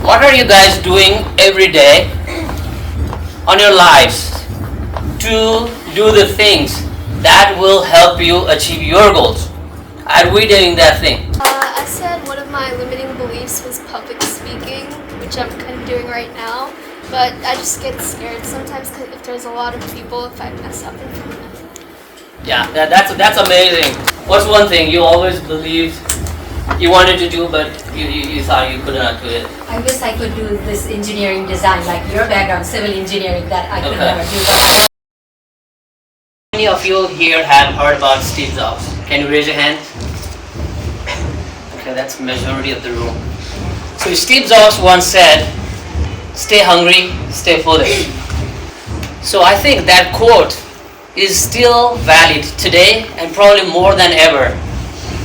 What are you guys doing every day on your lives to do the things that will help you achieve your goals? Are we doing that thing? I said one of my limiting beliefs was public speaking, which I'm kind of doing right now. But I just get scared sometimes if there's a lot of people, if I mess up in front of them. Yeah, that's amazing. What's one thing you always believed you wanted to do, but you thought you could not do it? I wish I could do this engineering design, like your background, civil engineering, that I could Okay. never do. How many of you here have heard about Steve Jobs? Can you raise your hand? Okay, that's the majority of the room. So Steve Jobs once said, "Stay hungry, stay foolish." So I think that quote is still valid today and probably more than ever,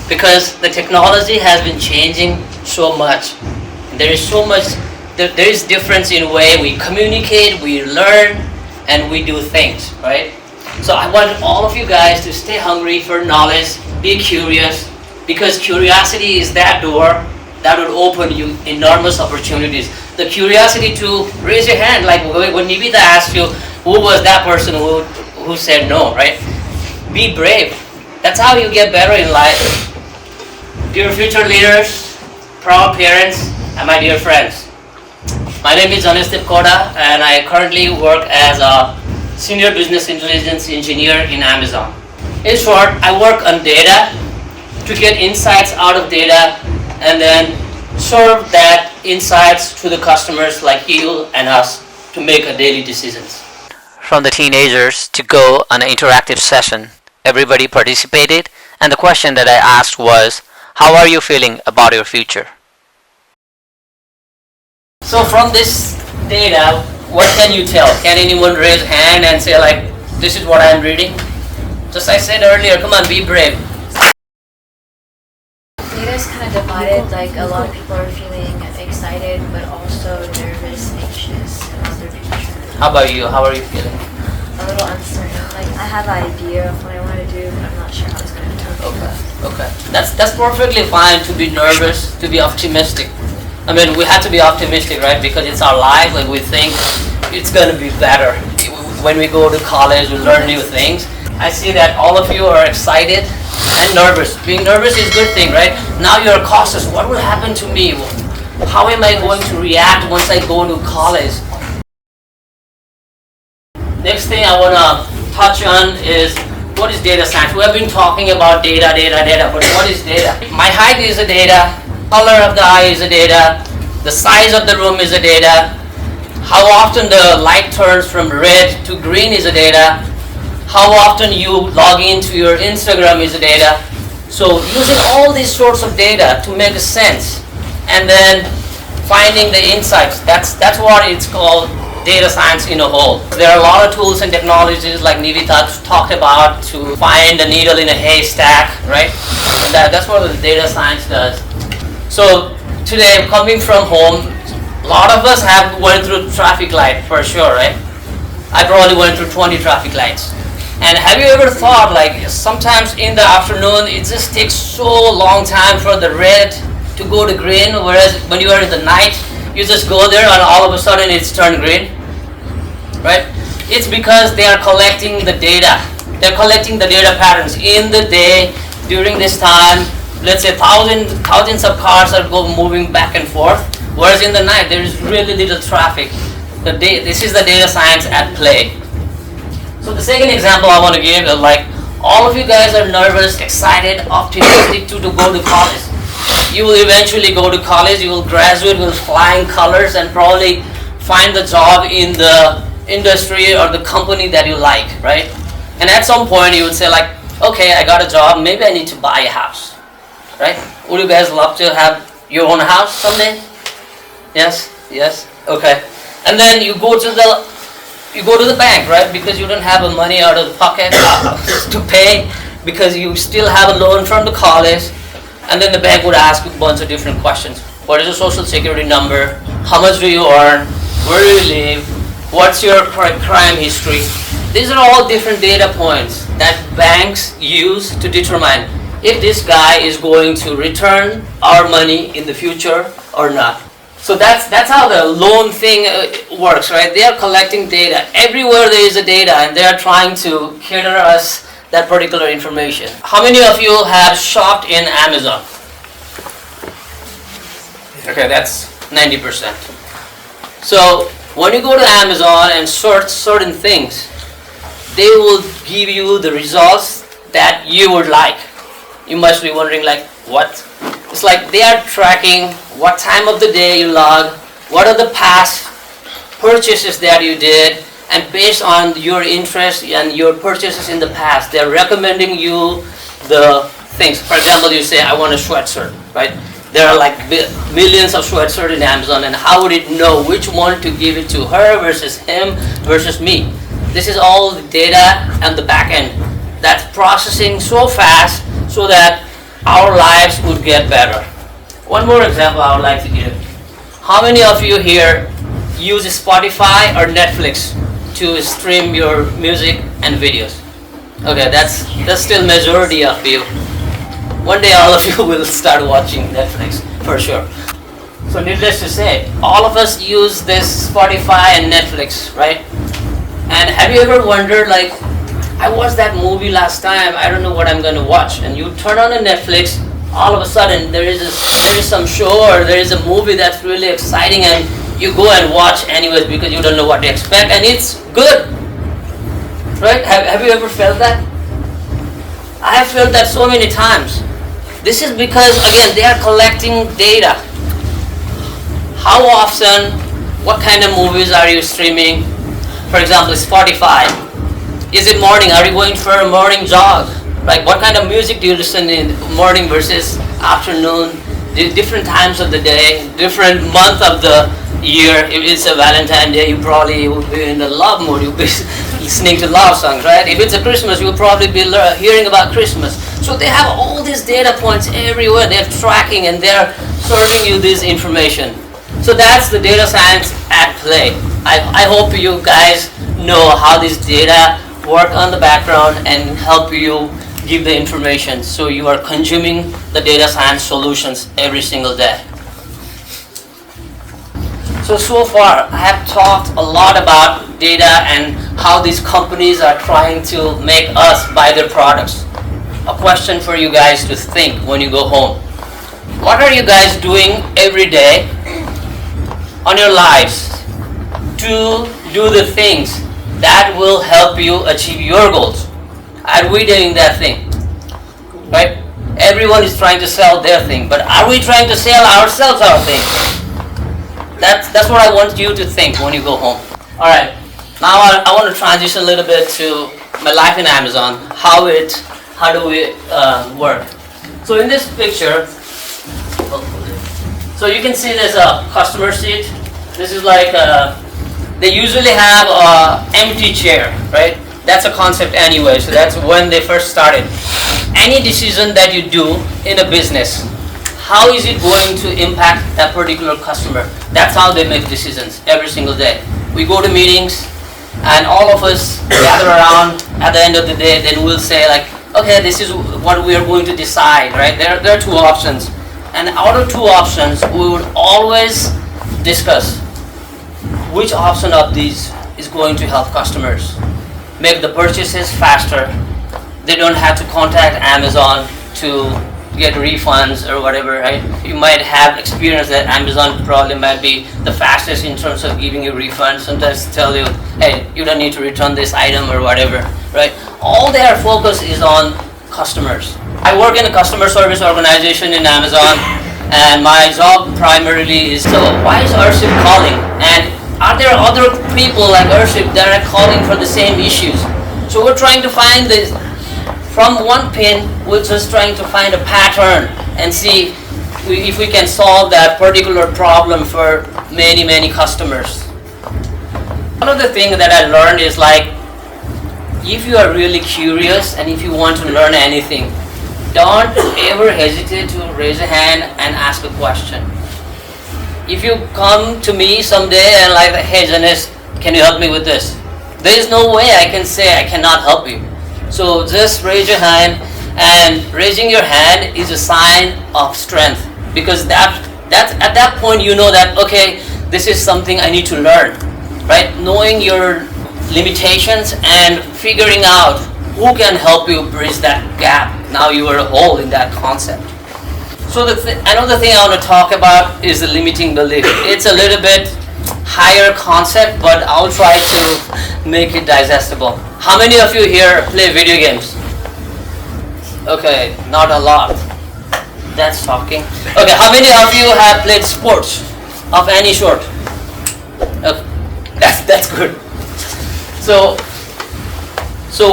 because the technology has been changing so much. There is so much, there is difference in way we communicate, we learn, and we do things, right? So I want all of you guys to stay hungry for knowledge, be curious, because curiosity is that door that would open you enormous opportunities. The curiosity to raise your hand, like when Nivita asked you, who was that person who said no, right? Be brave. That's how you get better in life. Dear future leaders, proud parents, and my dear friends. My name is Anistip Koda, and I currently work as a Senior Business Intelligence Engineer in Amazon. In short, I work on data to get insights out of data and then serve that insights to the customers like you and us to make a daily decisions. From the teenagers to go on an interactive session, everybody participated, and the question that I asked was, how are you feeling about your future? So from this data, what can you tell? Can anyone raise a hand and say like, this is what I'm reading? Just I said earlier, come on, be brave. Data is kind of divided, like a lot of people are feeling excited but also nervous, anxious about their future. How about you? How are you feeling? A little uncertain, like I have an idea of what I want to do but I'm not sure how it's going to turn out. Okay. That's perfectly fine to be nervous, to be optimistic. I mean, we have to be optimistic, right? Because it's our life, like we think it's going to be better. When we go to college, we learn new things. I see that all of you are excited and nervous. Being nervous is a good thing, right? Now you're cautious. What will happen to me? How am I going to react once I go to college? Next thing I want to touch on is, what is data science? We have been talking about data, but what is data? My height is a data, color of the eye is a data, the size of the room is a data, how often the light turns from red to green is a data, how often you log into your Instagram is a data. So using all these sorts of data to make sense and then finding the insights, that's what it's called, data science in a whole. There are a lot of tools and technologies like Nivita talked about to find a needle in a haystack, right? And that's what the data science does. So today, coming from home, a lot of us have went through traffic light for sure, right? I probably went through 20 traffic lights. And have you ever thought, like, sometimes in the afternoon it just takes so long time for the red to go to green, whereas when you are in the night, you just go there and all of a sudden it's turned green, right? It's because they are collecting the data. They're collecting the data patterns in the day during this time. Let's say thousands of cars are moving back and forth, whereas in the night there is really little traffic. This is the data science at play. So the second example I want to give is like, all of you guys are nervous, excited, optimistic to go to college. You will eventually go to college, you will graduate with flying colors and probably find the job in the industry or the company that you like, right? And at some point you would say like, okay, I got a job, maybe I need to buy a house, right? Would you guys love to have your own house someday? Yes? Okay. And then you go to the bank, right? Because you don't have the money out of the pocket to pay, because you still have a loan from the college. And then the bank would ask you a bunch of different questions. What is your social security number? How much do you earn? Where do you live? What's your crime history? These are all different data points that banks use to determine if this guy is going to return our money in the future or not. So that's how the loan thing works, right? They are collecting data. Everywhere there is a data and they are trying to cater us that particular information. How many of you have shopped in Amazon? Okay, that's 90%. So when you go to Amazon and search certain things, they will give you the results that you would like. You must be wondering like, what? It's like they are tracking what time of the day you log, what are the past purchases that you did, and based on your interest and your purchases in the past, they're recommending you the things. For example, you say, I want a sweatshirt, right? There are like millions of sweatshirts in Amazon, and how would it know which one to give it to her versus him versus me? This is all the data and the back end that's processing so fast so that our lives would get better. One more example I would like to give. How many of you here use Spotify or Netflix to stream your music and videos? Okay, that's still majority of you. One day all of you will start watching Netflix for sure. So needless to say, all of us use this Spotify and Netflix, right? And have you ever wondered like, I watched that movie last time, I don't know what I'm gonna watch. And you turn on a Netflix, all of a sudden there is some show or there is a movie that's really exciting and you go and watch anyways because you don't know what to expect and it's good. Right? Have you ever felt that? I have felt that so many times. This is because, again, they are collecting data. How often, what kind of movies are you streaming? For example, Spotify. Is it morning? Are you going for a morning jog? Like, what kind of music do you listen in morning versus afternoon? Different times of the day, different month of the year. If it's a Valentine's Day, you probably will be in the love mood. You'll be listening to love songs, right? If it's a Christmas, you'll probably be hearing about Christmas. So they have all these data points everywhere. They're tracking and they're serving you this information. So that's the data science at play. I hope you guys know how this data work on the background and help you give the information so you are consuming the data science solutions every single day. So far I have talked a lot about data and how these companies are trying to make us buy their products. A question for you guys to think when you go home. What are you guys doing every day on your lives to do the things that will help you achieve your goals? Are we doing that thing? Right? Everyone is trying to sell their thing, but are we trying to sell ourselves our thing? That's what I want you to think when you go home. Alright, now I want to transition a little bit to my life in Amazon, how do we work. So in this picture, so you can see there's a customer seat. This is like, they usually have an empty chair, right? That's a concept anyway, so that's when they first started. Any decision that you do in a business, how is it going to impact that particular customer? That's how they make decisions every single day. We go to meetings and all of us gather around at the end of the day, then we'll say like, okay, this is what we are going to decide, right? There are two options. And out of two options, we would always discuss which option of these is going to help customers make the purchases faster. They don't have to contact Amazon to get refunds or whatever, right? You might have experienced that Amazon probably might be the fastest in terms of giving you refunds. Sometimes tell you, hey, you don't need to return this item or whatever, right? All their focus is on customers. I work in a customer service organization in Amazon, and my job primarily is, so why is Urship calling? And are there other people like Urship that are calling for the same issues? So we're trying to find this. From one pin, we're just trying to find a pattern and see if we can solve that particular problem for many, many customers. One of the things that I learned is like, if you are really curious and if you want to learn anything, don't ever hesitate to raise a hand and ask a question. If you come to me someday and like, hey Janesh, can you help me with this? There is no way I can say I cannot help you. So just raise your hand, and raising your hand is a sign of strength, because that That's at that point you know that, okay, this is something I need to learn, right? Knowing your limitations and figuring out who can help you bridge that gap. Now you are whole in that concept. So another thing I want to talk about is the limiting belief. It's a little bit higher concept, but I'll try to make it digestible. How many of you here play video games? Okay, not a lot. That's shocking. Okay, how many of you have played sports of any sort? Okay, that's good. So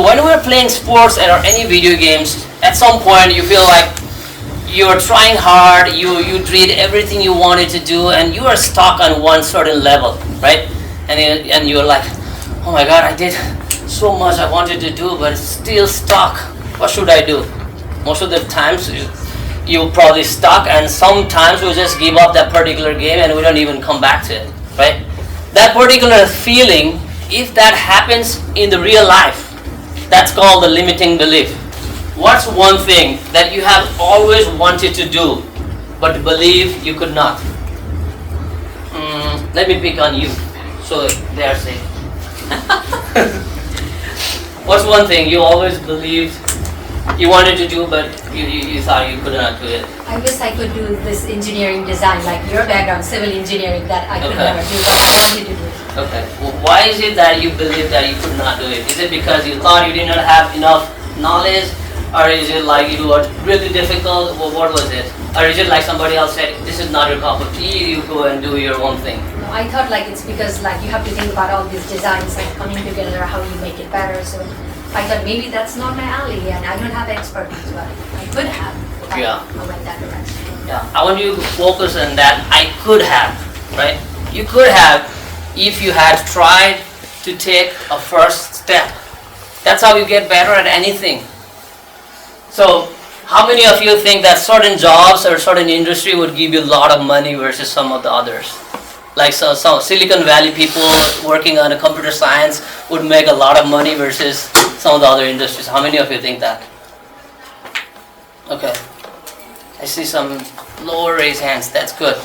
when we're playing sports or any video games, at some point you feel like you're trying hard, you did everything you wanted to do, and you are stuck on one certain level, right? And you're like, oh my God, I did so much I wanted to do, but it's still stuck. What should I do? Most of the times you probably stuck, and sometimes we just give up that particular game and we don't even come back to it, right? That particular feeling, if that happens in the real life, that's called the limiting belief. What's one thing that you have always wanted to do but believe you could not? Let me pick on you, so they are safe. What's one thing you always believed you wanted to do but you thought you could not do it? I wish I could do this engineering design, like your background, civil engineering, that I could Okay. never do, but I wanted to do it. Okay. Well, why is it that you believe that you could not do it? Is it because you thought you did not have enough knowledge? Or is it like it was really difficult? Well, what was it? Or is it like somebody else said, this is not your cup of tea, you go and do your own thing? No, I thought like it's because like you have to think about all these designs like coming together, how you make it better. So I thought maybe that's not my alley and I don't have expertise, but I could have. If Yeah. I went that direction. Yeah, I want you to focus on that. I could have, right? You could have if you had tried to take a first step. That's how you get better at anything. So, how many of you think that certain jobs or certain industry would give you a lot of money versus some of the others? Like some Silicon Valley people working on a computer science would make a lot of money versus some of the other industries. How many of you think that? Okay. I see some lower raised hands. That's good.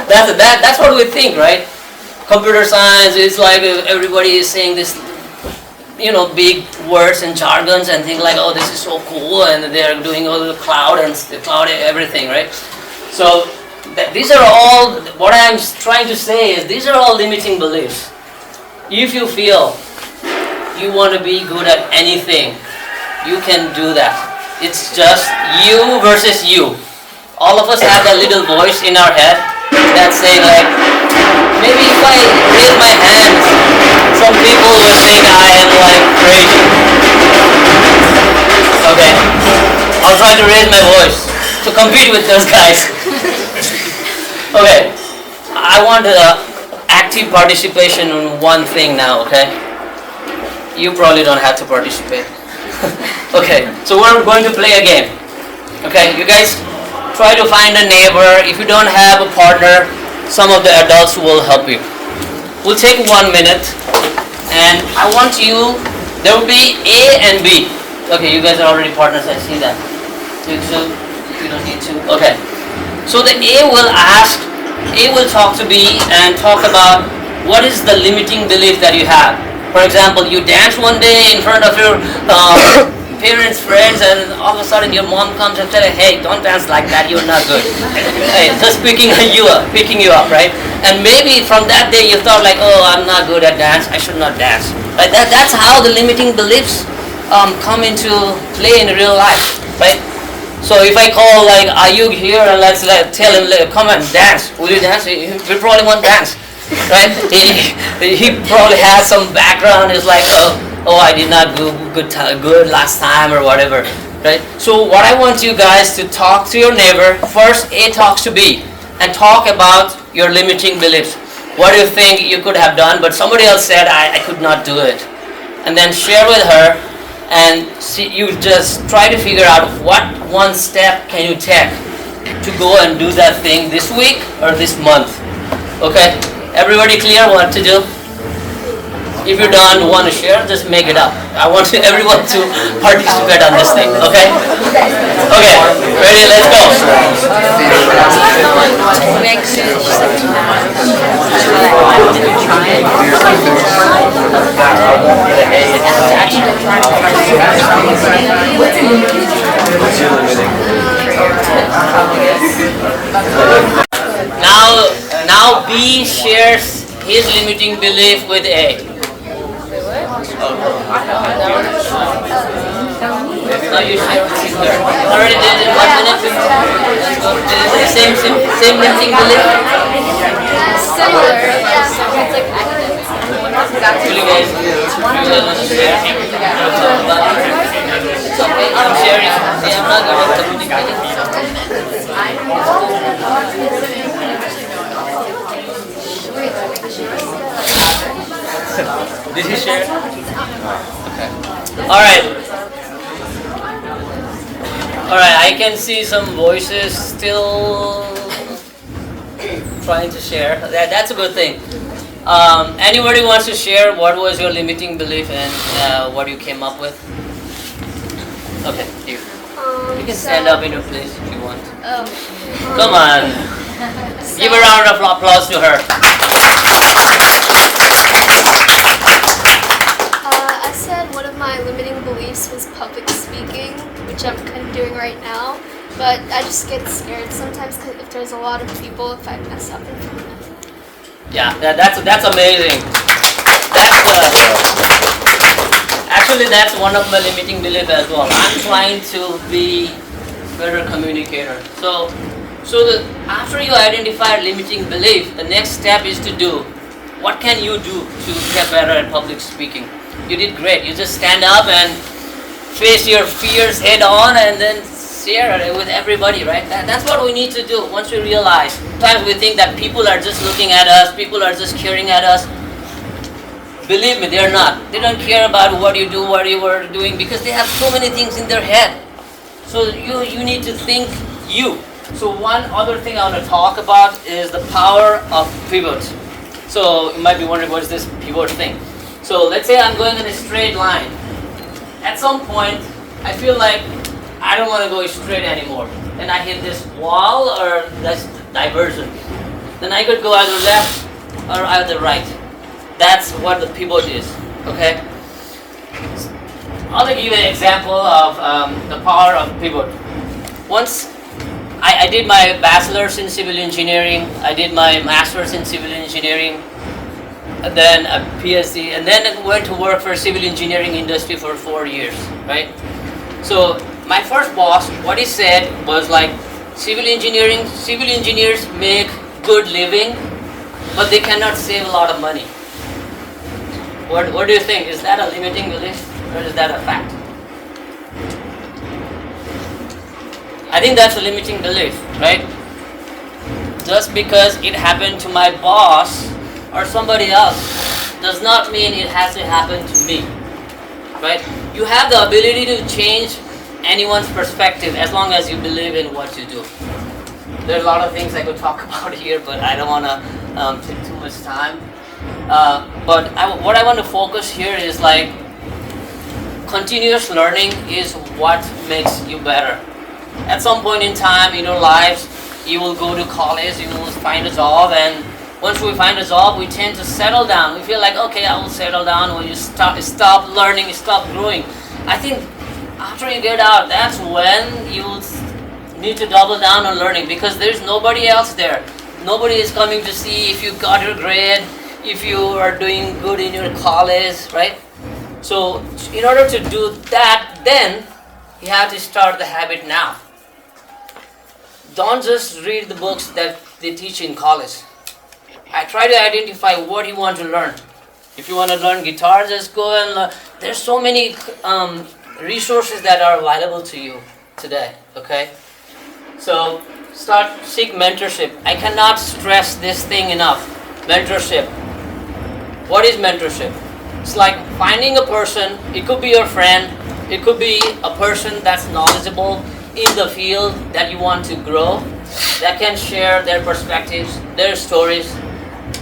That's what we think, right? Computer science is like everybody is saying this, big words and jargons and think like, oh, this is so cool, and they're doing all the cloud and the cloud everything, right? So these are all, what I'm trying to say is these are all limiting beliefs. If you feel you want to be good at anything, you can do that. It's just you versus you. All of us have that little voice in our head that's saying like, maybe if I raise my hands, some people will think I am like crazy. Okay, I'll try to raise my voice to compete with those guys. Okay, I want active participation on one thing now, okay? You probably don't have to participate. Okay, so we're going to play a game. Okay, you guys try to find a neighbor. If you don't have a partner, some of the adults will help you. We'll take 1 minute, and I want you, there will be A and B. Okay, you guys are already partners, I see that. So you don't need to. Okay, so the A will talk to B and talk about what is the limiting belief that you have. For example, you dance one day in front of your parents, friends, and all of a sudden your mom comes and says, hey, don't dance like that, you're not good. Hey, just picking you up, right? And maybe from that day you thought like, oh, I'm not good at dance, I should not dance. Right? That's how the limiting beliefs come into play in real life, right? So if I call like Ayub here and let's tell him, come and dance, will you dance? He probably won't dance, right? He probably has some background, is like, oh, I did not do good last time or whatever, right? So what I want you guys to talk to your neighbor. First, A talks to B and talk about your limiting beliefs. What do you think you could have done, but somebody else said I could not do it? And then share with her, and see, you just try to figure out what one step can you take to go and do that thing this week or this month. Okay? Everybody clear what to do? If you don't want to share, just make it up. I want everyone to participate on this thing, okay? Okay, ready, let's go. Now B shares his limiting belief with A. Now you share with sister. Already did it in 1 minute. Let's go. Is it the same limiting belief? Similar, yeah. Will you guys want to share? It's okay, I'm sharing. See, I'm not going to communicate. Did he share? Okay. Alright. Alright, I can see some voices still trying to share. That's a good thing. Anybody wants to share what was your limiting belief and what you came up with? Okay, here. You can stand up in your place if you want. Come on. Give a round of applause to her. I said one of my limiting beliefs was public speaking, which I'm kind of doing right now. But I just get scared sometimes if there's a lot of people, if I mess up in front of them. Yeah, that's amazing. Actually that's one of my limiting beliefs as well. I'm trying to be better communicator. So after you identify limiting belief, the next step is to do. What can you do to get better at public speaking? You did great. You just stand up and face your fears head on and then share it with everybody, right? That's what we need to do once we realize. Sometimes we think that people are just looking at us, people are just caring at us. Believe me, they're not. They don't care about what you do, what you were doing, because they have so many things in their head. So you need to think you. So one other thing I want to talk about is the power of pivot. So you might be wondering, what is this pivot thing? So let's say I'm going in a straight line. At some point, I feel like I don't want to go straight anymore. Then I hit this wall or this diversion. Then I could go either left or either right. That's what the pivot is, okay? I'll give you an example of the power of pivot. Once I did my bachelor's in civil engineering, I did my master's in civil engineering, and then a PhD, and then I went to work for civil engineering industry for 4 years, right? So my first boss, what he said was like, civil engineers make good living, but they cannot save a lot of money. What do you think? Is that a limiting belief or is that a fact? I think that's a limiting belief, right? Just because it happened to my boss or somebody else does not mean it has to happen to me, right? You have the ability to change anyone's perspective as long as you believe in what you do. There are a lot of things I could talk about here, but I don't want to take too much time. But what I want to focus here is like continuous learning is what makes you better. At some point in time in your lives, you will go to college, you will find a job, and once we find a job, we tend to settle down. We feel like, okay, I will settle down. When you stop learning, stop growing. I think after you get out, that's when you need to double down on learning, because there's nobody else there. Nobody is coming to see if you got your grade, if you are doing good in your college, right? So in order to do that, then you have to start the habit now. Don't just read the books that they teach in college. I try to identify what you want to learn. If you want to learn guitar, just go and learn. There's so many resources that are available to you today, okay? So seek mentorship. I cannot stress this thing enough. Mentorship. What is mentorship? It's like finding a person, it could be your friend, it could be a person that's knowledgeable in the field that you want to grow, that can share their perspectives, their stories.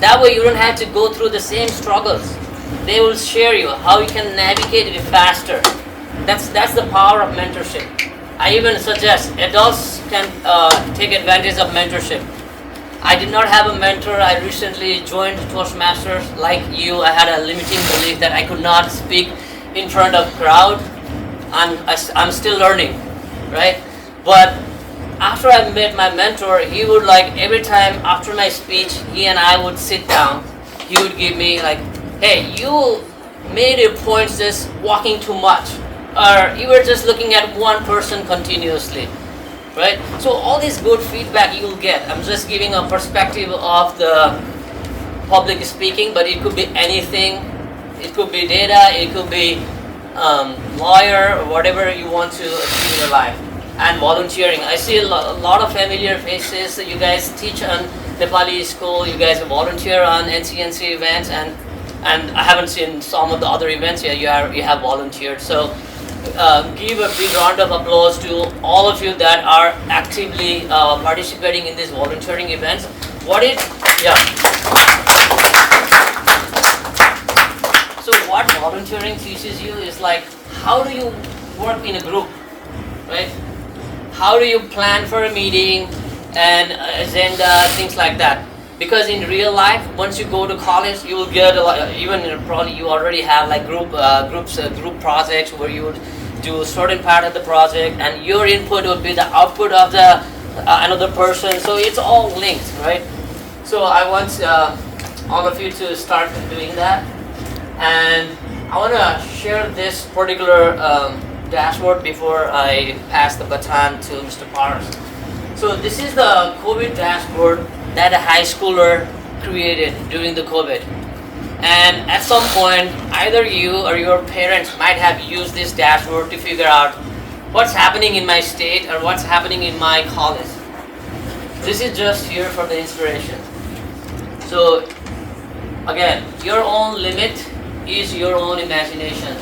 That way you don't have to go through the same struggles. they will share you how you can navigate it faster. That's the power of mentorship. I even suggest adults can take advantage of mentorship. I did not have a mentor. I recently joined Toastmasters. Like you, I had a limiting belief that I could not speak in front of crowd. I'm still learning, right? But after I met my mentor, he would like every time after my speech, he and I would sit down. He would give me like, hey, you made your points just walking too much, or you were just looking at one person continuously, right? So all this good feedback you will get. I'm just giving a perspective of the public speaking, but it could be anything. It could be data, it could be lawyer, or whatever you want to achieve in your life. And volunteering. I see a lot of familiar faces. You guys teach on Nepali school, you guys volunteer on NCNC events, and I haven't seen some of the other events yet. You have volunteered. So give a big round of applause to all of you that are actively participating in these volunteering events. So what volunteering teaches you is like, how do you work in a group, right? How do you plan for a meeting and agenda, things like that? Because in real life, once you go to college, you will get a lot, even probably you already have like group projects where you would do a certain part of the project, and your input would be the output of the another person. So it's all linked, right? So I want all of you to start doing that, and I want to share this particular dashboard before I pass the baton to Mr. Paras. So this is the COVID dashboard that a high schooler created during the COVID. And at some point, either you or your parents might have used this dashboard to figure out what's happening in my state or what's happening in my college. This is just here for the inspiration. So again, your own limit is your own imagination.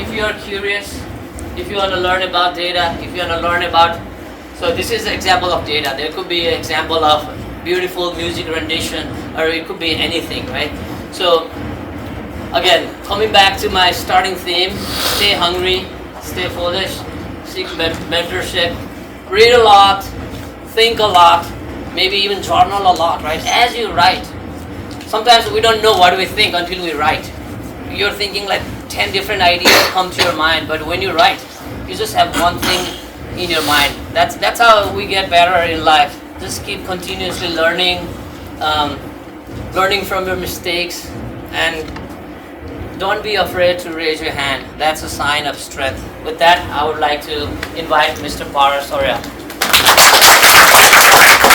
If you are curious, if you want to learn about data, if you want to learn about, so this is an example of data. There could be an example of beautiful music rendition, or it could be anything, right? So again, coming back to my starting theme, stay hungry, stay foolish, seek mentorship, read a lot, think a lot, maybe even journal a lot, right? As you write, sometimes we don't know what we think until we write. You're thinking like 10 different ideas come to your mind, but when you write, you just have one thing in your mind. That's how we get better in life. Just keep continuously learning, learning from your mistakes, and don't be afraid to raise your hand. That's a sign of strength. With that, I would like to invite Mr. Parasoria.